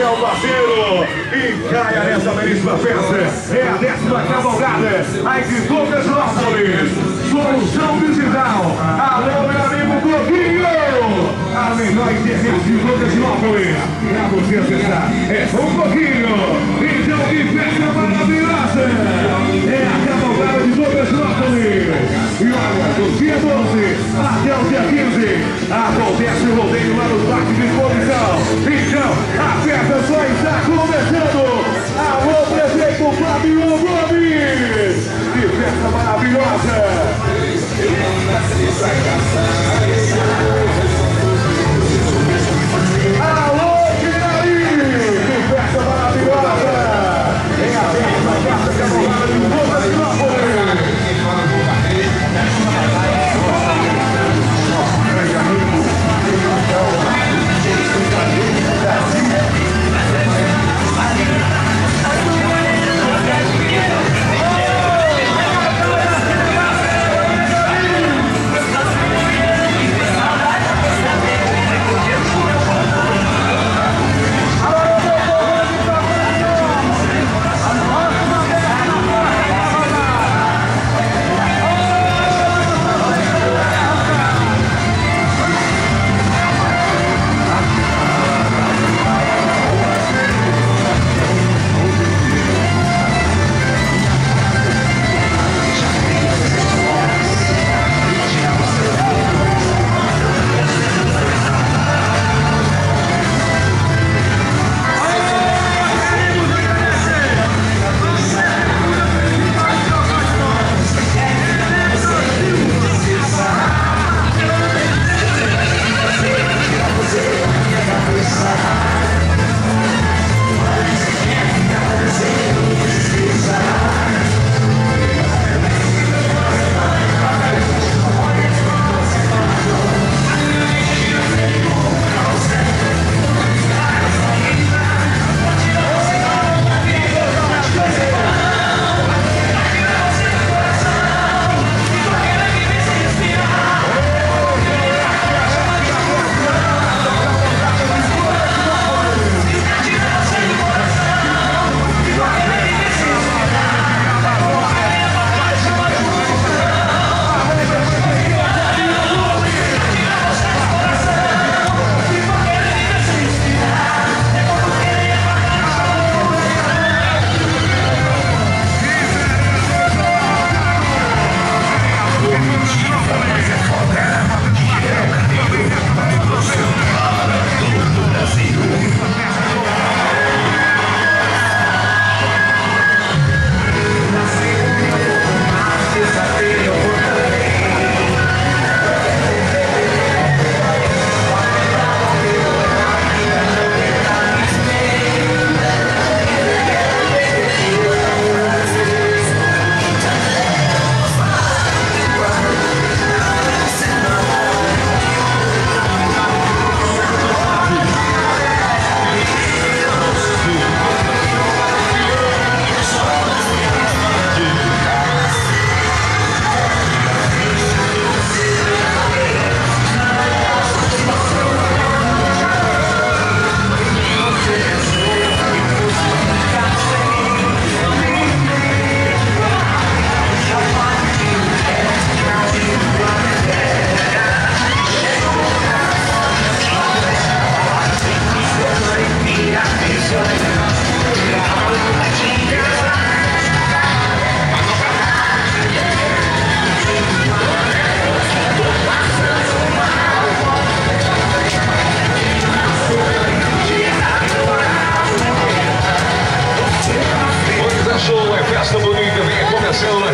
meu parceiro. E caia nessa belíssima festa. É a 10ª cavalgada aqui de Tocantinópolis. Solução Digital. Alô, meu amigo Coquinho. A melhor internet de Tocantinópolis. Pra você acessar é um pouquinho. Então, que festa maravilhosa. É a cavalgada de Tocantinópolis. E olha, do dia 12 até o dia 15, acontece o rodeio lá no Parque de Exposição. Então, a festa só está começando. Alô, prefeito Fábio Gomes. Que festa maravilhosa. Alô, Quinari. Que festa maravilhosa. É a 10ª cavalgada de Tocantinópolis.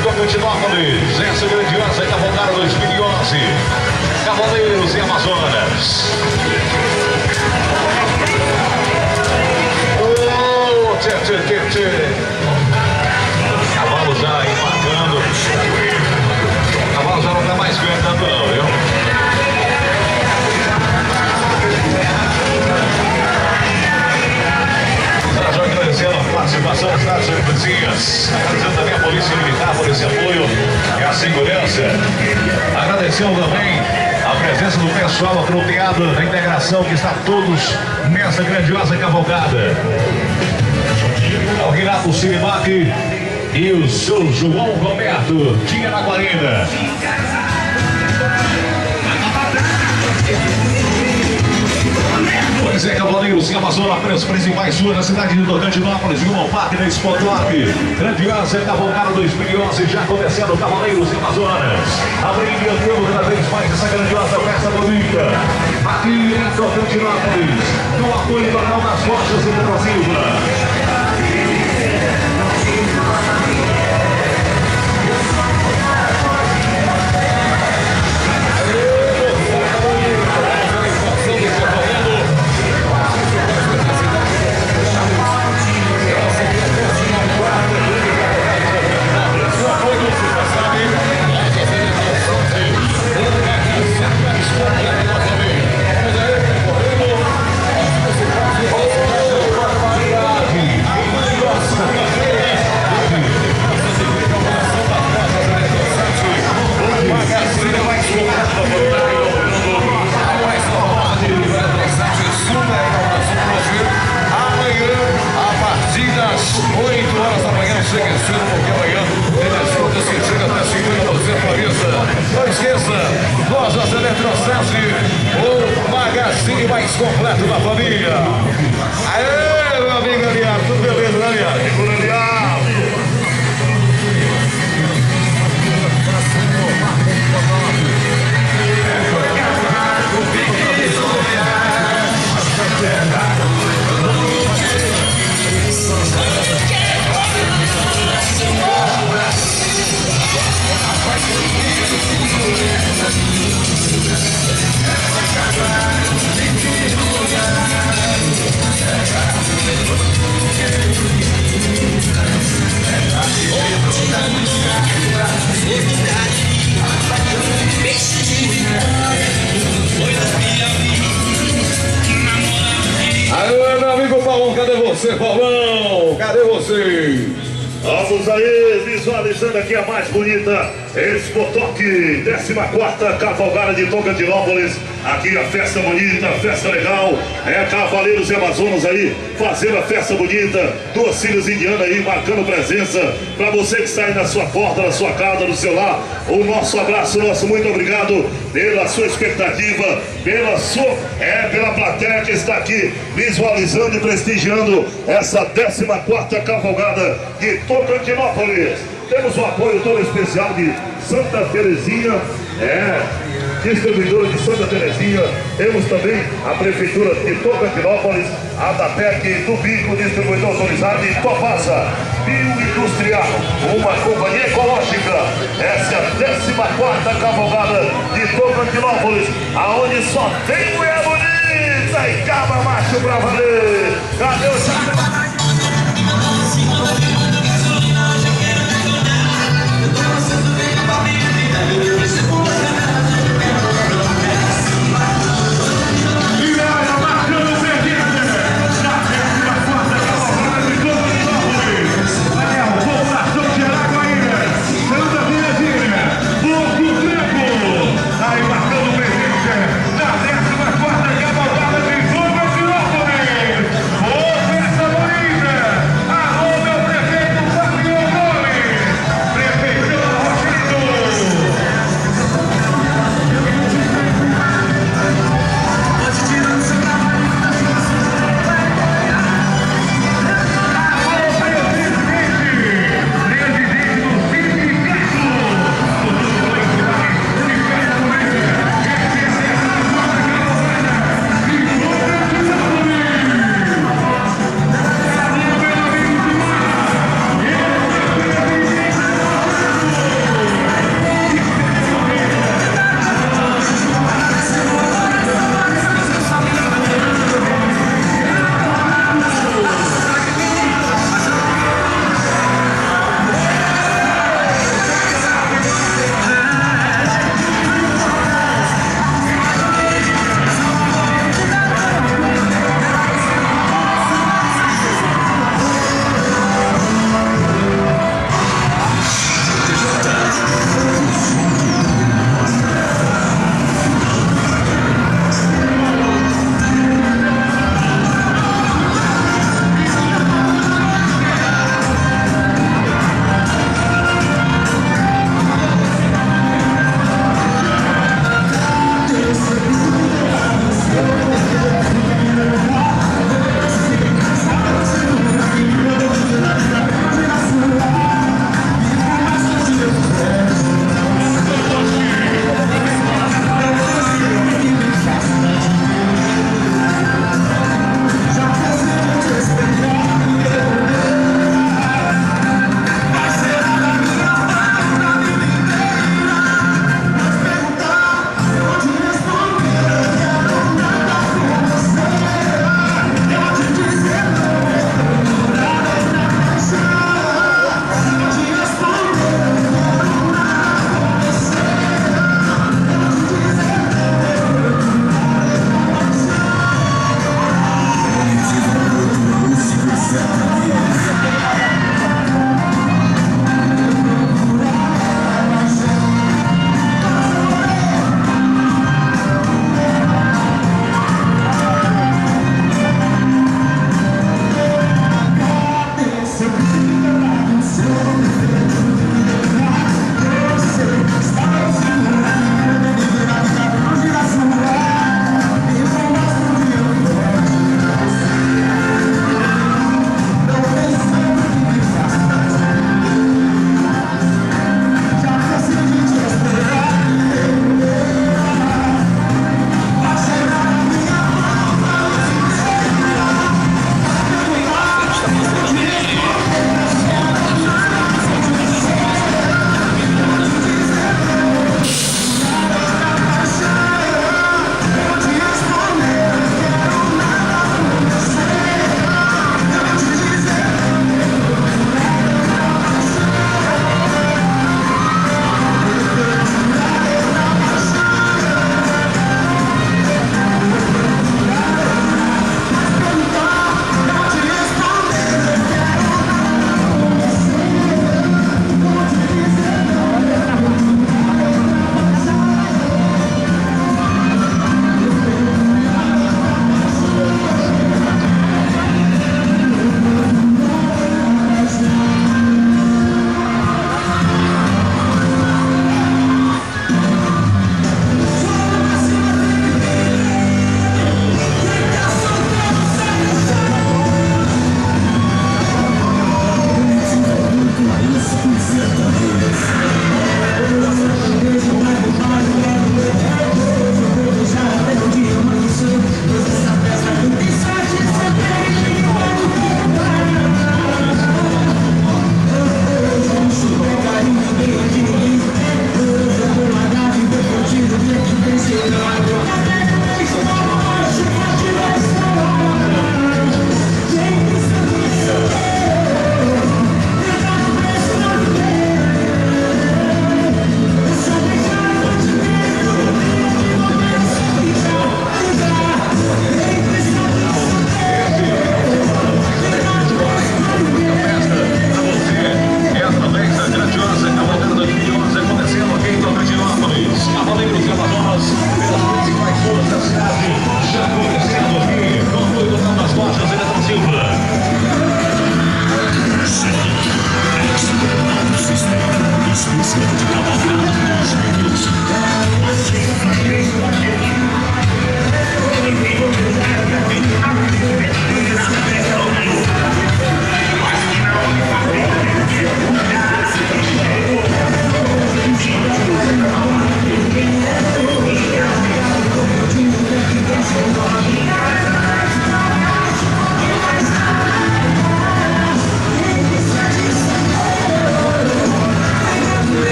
Tocantinópolis, essa grandiosa cavalgada 2011, Cavaleiros e Amazonas. Oh, cavalo já embarcando, o cavalo já não está mais cantando não, viu? Já agradecendo a participação das vizinhas, agradecendo também a Polícia Militar por esse apoio e a segurança. Agradecendo também A presença do pessoal apropriado da integração que está todos nessa grandiosa cavalgada. O Renato Sirimac e o seu João Roberto de Araguarina. Pois é, cavaleiros e Amazônia, as principais ruas da cidade de Tocantinópolis, Gilmão Parque da Spotoc. Grandiosa cavalgada 2011 já acontecendo, cavaleiros e Amazonas. Abrindo cada vez mais essa grandiosa festa bonita. Aqui em Tocantinópolis, no apoio total das forças do Brasil. Mais completo da família. Aê, meu amigo Aliado, tudo beleza, né, Aliado? Segura, Aliado. Aê, meu amigo Paulão, cadê você, Paulão? Cadê você? Vamos aí, visualizando aqui a mais bonita Spotoc, 14ª Cavalgada de Tocantinópolis. Aqui a festa bonita, a festa legal. É Cavaleiros e Amazonas aí, fazendo a festa bonita. Duas filhas indianas aí, marcando presença. Pra você que está aí na sua porta, na sua casa, no seu lar, o nosso abraço, nosso muito obrigado pela sua expectativa, pela plateia que está aqui visualizando e prestigiando essa 14ª Cavalgada de Tocantinópolis. Temos o apoio todo especial de Santa Terezinha, distribuidora de Santa Terezinha. Temos também a Prefeitura de Tocantinópolis, a DAPEC, do Bico, distribuidor autorizado, e Topasa Bioindustrial, uma companhia ecológica. Essa é a 14ª Cavalgada de Tocantinópolis, aonde só tem mulher bonita e cabra macho pra valer. Cadê o Chaco? Cavalgada de Tocantinópolis.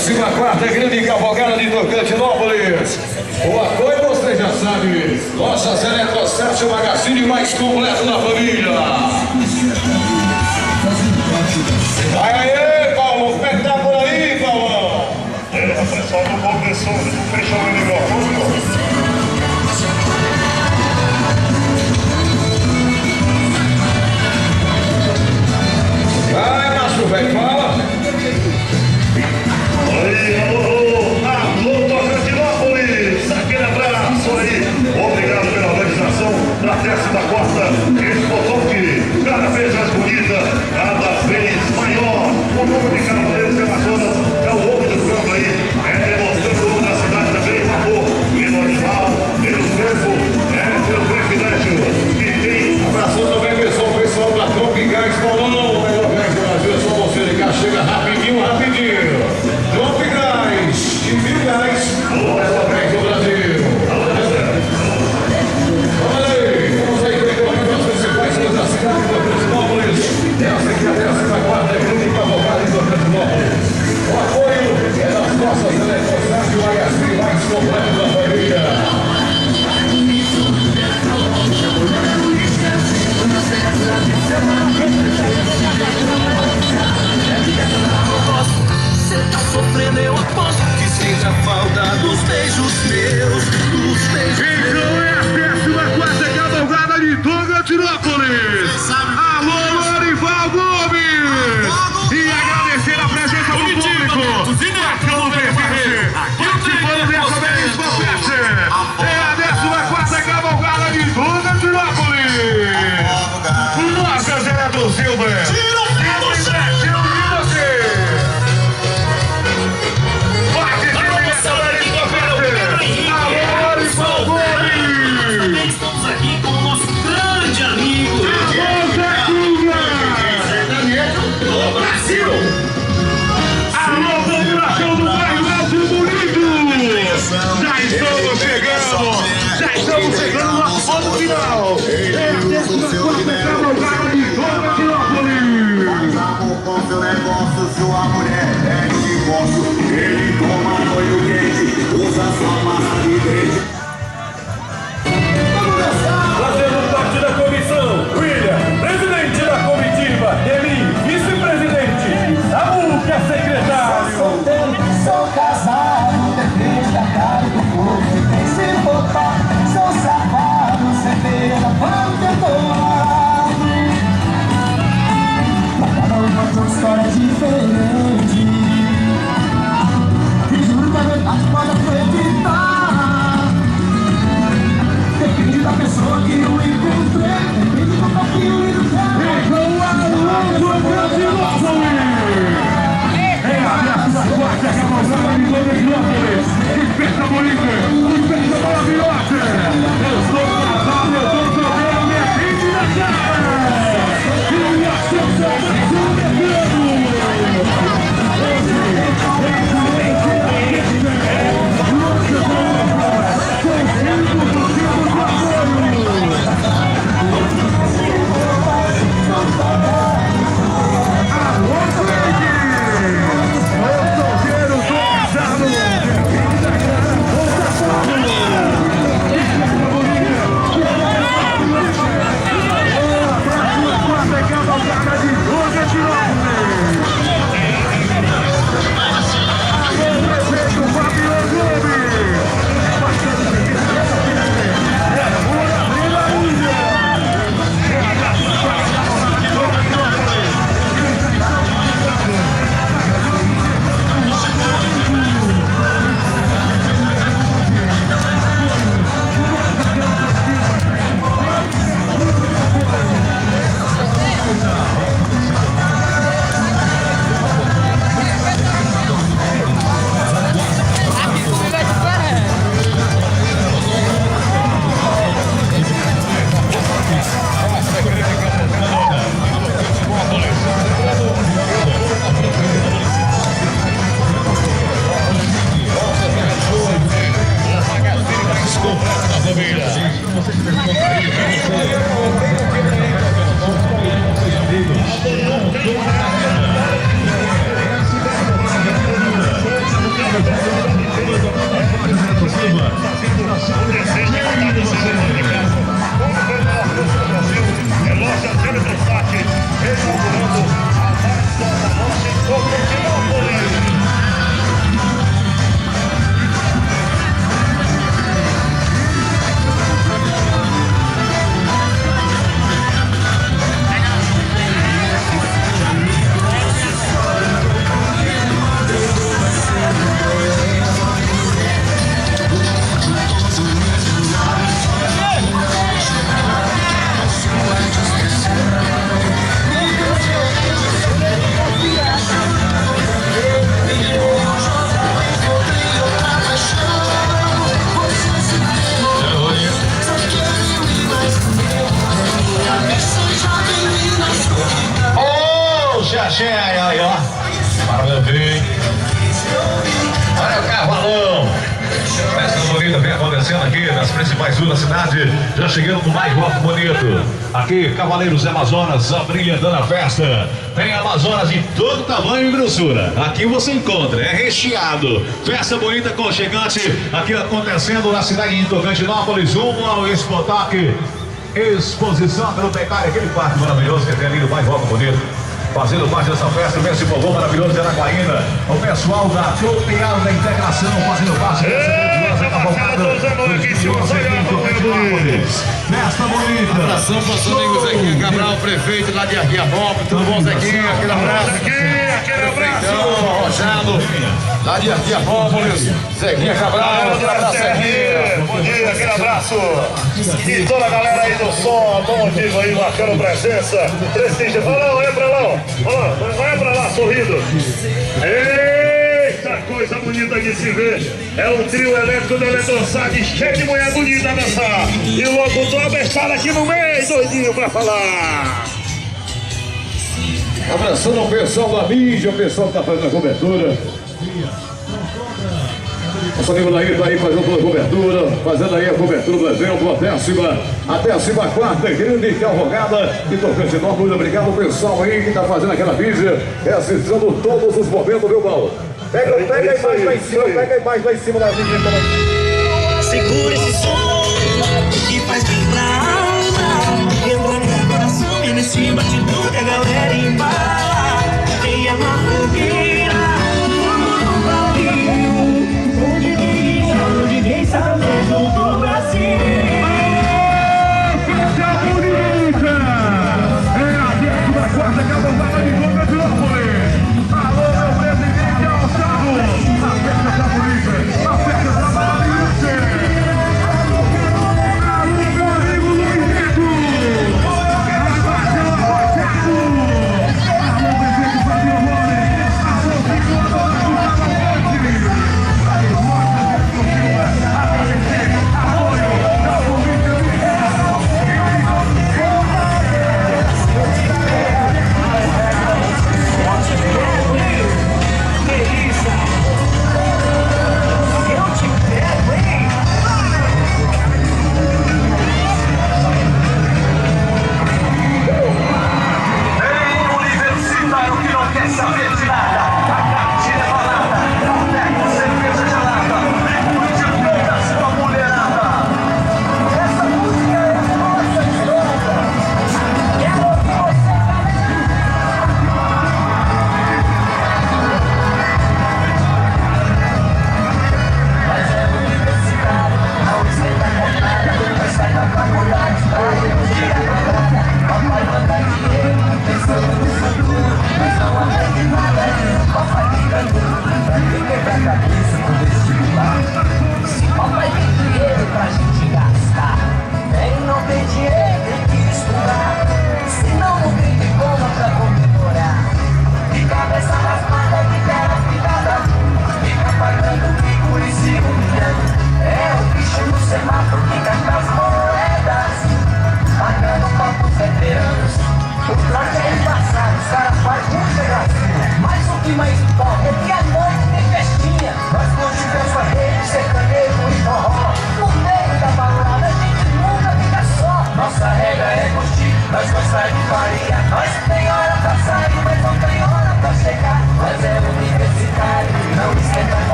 14ª grande cavalgada de Tocantinópolis. O apoio você já sabe. Lojas Eletrocerte, o magazine mais completo da família. Vai aí, Paulo. Como é que tá por aí, Paulão? Pessoal do Congressão, fechou o negócio. Vai, macho, velho, fala. Aí, alô, Tocantinópolis, aquele abraço aí. Obrigado pela organização da 14ª Expotoque, cada vez mais bonita, cada vez maior. O número de cavaleiros e amazonas é o ovo do campo aí, demonstrando o ovo da cidade também, amor, pelo animal, pelo tempo, pelo privilégio que tem. Abração também, pessoal da Tropicais, Paulão, melhor gás do Brasil, é só você ligar, chega rapidinho. Tropicais, de Minas, melhor gás do Brasil. Olha aí, vamos aí com as principais coisas da cidade de Tocantinópolis. Essa aqui é a 14ª grande cavalgada de Tocantinópolis. O apoio é das nossas Eletrocerte, o magazine mais completo da família. Você tá sofrendo, eu aposto que seja falta dos beijos meus, dos beijos Então é a 14ª cavalgada de Tocantinópolis. Alô, Lorival Gomes! E agradecer a presença do público. Marcelo Versace, participando dessa belíssima festa. É a 14ª cavalgada de Tocantinópolis. Nossa, Zé do Silva. Estamos aqui com o nosso grande amigo do Brasil! Alô, população do bairro Alto Bonito! Já estamos chegando no nosso ponto final! É a 14ª cavalgada de Tocantinópolis! Com seu negócio, sua mulher é de divórcio. Ele toma banho quente, usa sua massa de dente. Fazendo parte da comissão, William, presidente da comitiva, Eli, vice-presidente, Samuca, secretário. Sou solteiro, sou casado, depende da cara do corpo. Se botar, sou safado, cerveja, vamos tentar. Cada um conta uma história diferente. E juro que a verdade pode acreditar. Depende da pessoa que eu encontrei. Depende do papinho e do cara. É a 14ª cavalgada de Tocantinópolis! Que festa bonita! Que festa maravilhosa! Eu sou casado, eu tô jogando minha gente na cara! E a sensação do cheia aí, ó. Para meu bem. Olha o cavalão. Festa bonita vem acontecendo aqui nas principais ruas da cidade. Já chegando no mais alto bonito. Aqui, Cavaleiros Amazonas, abrilhantando a festa. Tem Amazonas de todo tamanho e grossura. Aqui você encontra, é recheado. Festa bonita, aconchegante. Aqui acontecendo na cidade de Tocantinópolis, rumo ao Expotac. Exposição pelo Pecário, aquele parque maravilhoso que tem ali no mais alto bonito. Fazendo parte dessa festa, esse povão maravilhoso de Araguaína. O pessoal da Tropial da Integração fazendo parte dessa grandiosa cavalgada. Festa bonita. Abração para o seu amigo Zequinha Cabral, prefeito lá de Arquiabópolis. Tudo bom, Zequinha? Aquele abraço. Aquele abraço. Rojado, lá de Arquiabópolis. Zequinha Cabral, aquele abraço, Zequinha. Bom dia, aquele abraço. E toda a galera aí do som, bom motivo aí, marcando presença. Prestígio. Olha pra lá. Olha pra lá, sorrindo. Eita, coisa bonita de se ver. É o trio elétrico da Eletrosag, cheio de mulher bonita nessa. E o locutor abestado aqui no meio, doidinho pra falar. Abraçando o pessoal da mídia, o pessoal que tá fazendo a cobertura. Nosso amigo Nair tá aí fazendo toda a cobertura, fazendo aí a cobertura do evento, a 14ª grande cavalgada de Tocantinópolis. Muito obrigado, pessoal aí que tá fazendo aquela mídia, assistindo todos os momentos, viu, Paulo? Pega a imagem lá em cima, da mídia. Segura esse som que faz bem pra alma. Entra no meu coração e nesse batidão que a galera embala. Tem a fogueira, tudo no Brasil. Onde ninguém sabe mesmo do Brasil. Festa bonita! É a 14ª cavalgada de Tocantinópolis. Alô, meu presidente Alçado! A festa tá bonita! A festa tá maravilhosa!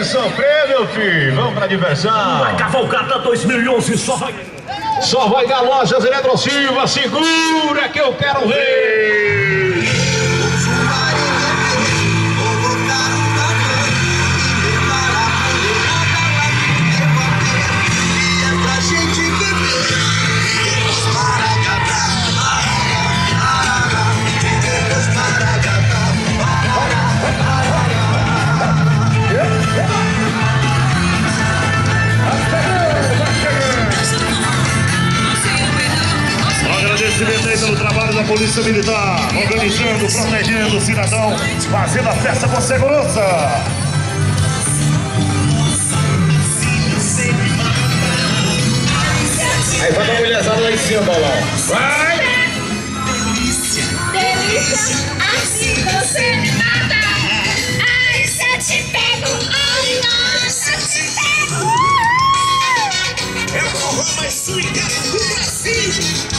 Sofrer, meu filho, vamos pra diversão. Vai cavalgada 2011, Só vai dar Lojas Eletrosilva, segura que eu quero ver. Polícia Militar, organizando, protegendo o cidadão, fazendo a festa com segurança. Aí vai dar uma mulherzada lá em cima, Paulão. Vai! Delícia, assim você me mata. Ai, se eu te pego, ai, nossa, eu te pego. É o forró mais swingado do Brasil.